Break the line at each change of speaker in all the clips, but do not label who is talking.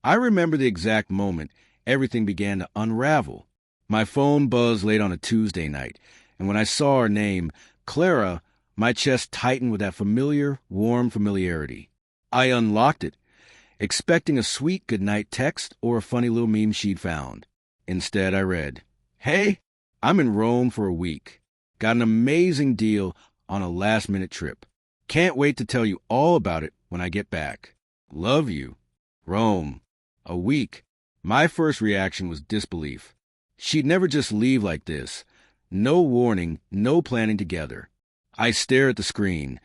I remember the exact moment everything began to unravel. My phone buzzed late on a Tuesday night, and when I saw her name, Clara, my chest tightened with that familiar, warm familiarity. I unlocked it, expecting a sweet goodnight text or a funny little meme she'd found. Instead, I read, "Hey, I'm in Rome for a week. Got an amazing deal on a last-minute trip. Can't wait to tell you all about it when I get back. Love you. Rome. A week." My first reaction was disbelief. She'd never just leave like this. No warning, no planning together. I stare at the screen,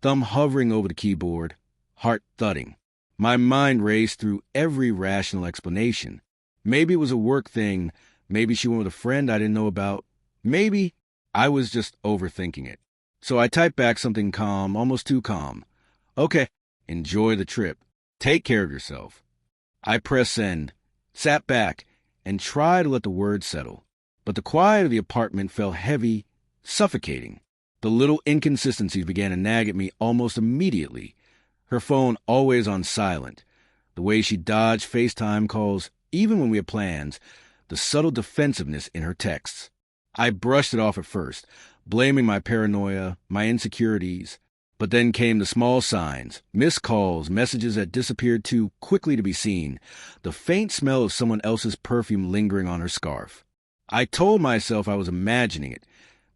thumb hovering over the keyboard, heart thudding. My mind raced through every rational explanation. Maybe it was a work thing. Maybe she went with a friend I didn't know about. Maybe I was just overthinking it. So I typed back something calm, almost too calm. "Okay, enjoy the trip. Take care of yourself." I pressed send, sat back, and tried to let the words settle. But the quiet of the apartment felt heavy, suffocating. The little inconsistencies began to nag at me almost immediately. Her phone always on silent. The way she dodged FaceTime calls, even when we had plans. The subtle defensiveness in her texts. I brushed it off at first, blaming my paranoia, my insecurities. But then came the small signs, missed calls, messages that disappeared too quickly to be seen, the faint smell of someone else's perfume lingering on her scarf. I told myself I was imagining it,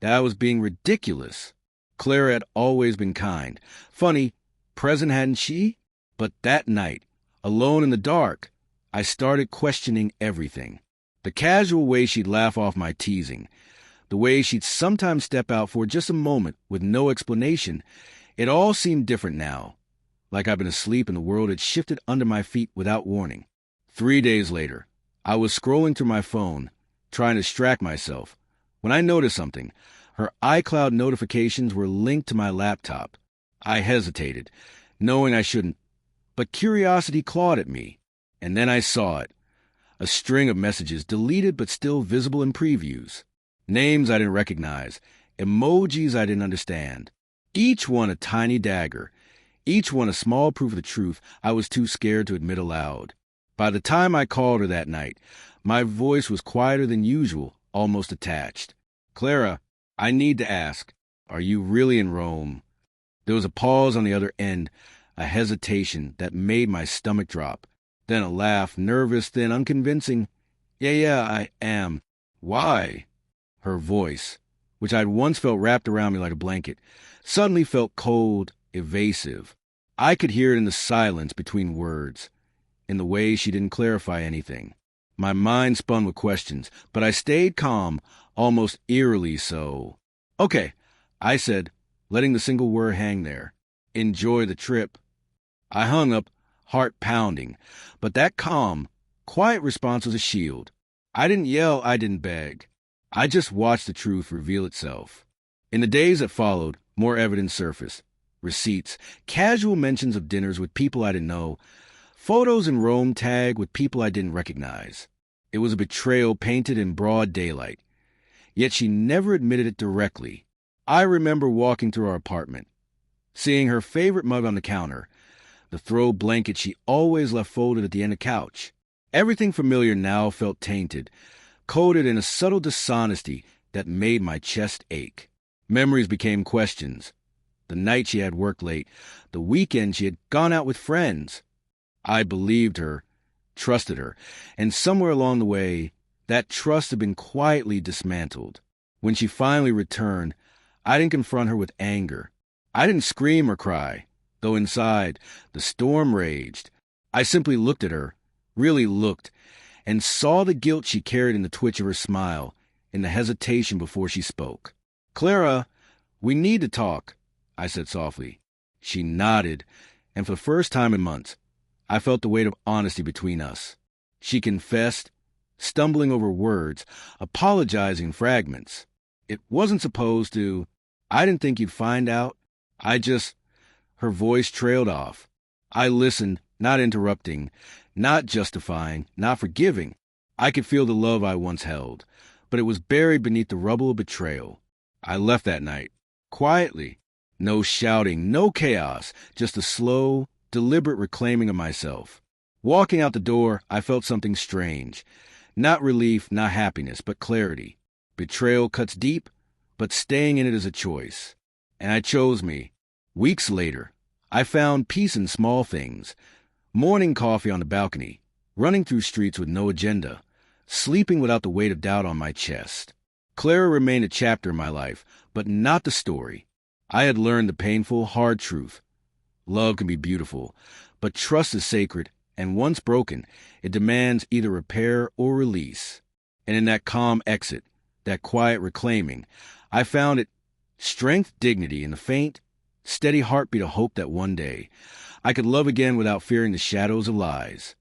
that I was being ridiculous. Clara had always been kind. Funny, present hadn't she? But that night, alone in the dark, I started questioning everything. The casual way she'd laugh off my teasing, the way she'd sometimes step out for just a moment with no explanation, it all seemed different now. Like I'd been asleep and the world had shifted under my feet without warning. 3 days later, I was scrolling through my phone, trying to distract myself, when I noticed something. Her iCloud notifications were linked to my laptop. I hesitated, knowing I shouldn't, but curiosity clawed at me. And then I saw it. A string of messages deleted but still visible in previews. Names I didn't recognize, emojis I didn't understand. Each one a tiny dagger, each one a small proof of the truth I was too scared to admit aloud. By the time I called her that night, my voice was quieter than usual, almost detached. "Clara, I need to ask, are you really in Rome?" There was a pause on the other end, a hesitation that made my stomach drop. Then a laugh, nervous, then unconvincing. Yeah, I am." "Why?" Her voice, which I'd once felt wrapped around me like a blanket, suddenly felt cold, evasive. I could hear it in the silence between words, in the way she didn't clarify anything. My mind spun with questions, but I stayed calm, almost eerily so. "Okay," I said, letting the single word hang there. "Enjoy the trip." I hung up, heart pounding, but that calm, quiet response was a shield. I didn't yell, I didn't beg. I just watched the truth reveal itself. In the days that followed, more evidence surfaced. Receipts, casual mentions of dinners with people I didn't know, photos in Rome tagged with people I didn't recognize. It was a betrayal painted in broad daylight. Yet she never admitted it directly. I remember walking through our apartment, seeing her favorite mug on the counter, the throw blanket she always left folded at the end of the couch. Everything familiar now felt tainted, coated in a subtle dishonesty that made my chest ache. Memories became questions. The night she had worked late, the weekend she had gone out with friends. I believed her, trusted her, and somewhere along the way, that trust had been quietly dismantled. When she finally returned, I didn't confront her with anger. I didn't scream or cry, though inside, the storm raged. I simply looked at her, really looked, and saw the guilt she carried in the twitch of her smile, in the hesitation before she spoke. "Clara, we need to talk," I said softly. She nodded, and for the first time in months, I felt the weight of honesty between us. She confessed, stumbling over words, apologizing in fragments. "It wasn't supposed to. I didn't think you'd find out. Her voice trailed off. I listened, not interrupting, not justifying, not forgiving. I could feel the love I once held, but it was buried beneath the rubble of betrayal. I left that night, quietly. No shouting, no chaos, just a slow, deliberate reclaiming of myself. Walking out the door, I felt something strange. Not relief, not happiness, but clarity. Betrayal cuts deep, but staying in it is a choice. And I chose me. Weeks later, I found peace in small things. Morning coffee on the balcony, running through streets with no agenda, sleeping without the weight of doubt on my chest. Clara remained a chapter in my life, but not the story. I had learned the painful, hard truth. Love can be beautiful, but trust is sacred, and once broken, it demands either repair or release. And in that calm exit, that quiet reclaiming, I found it strength, dignity, and the faint, steady heartbeat of hope that one day I could love again without fearing the shadows of lies.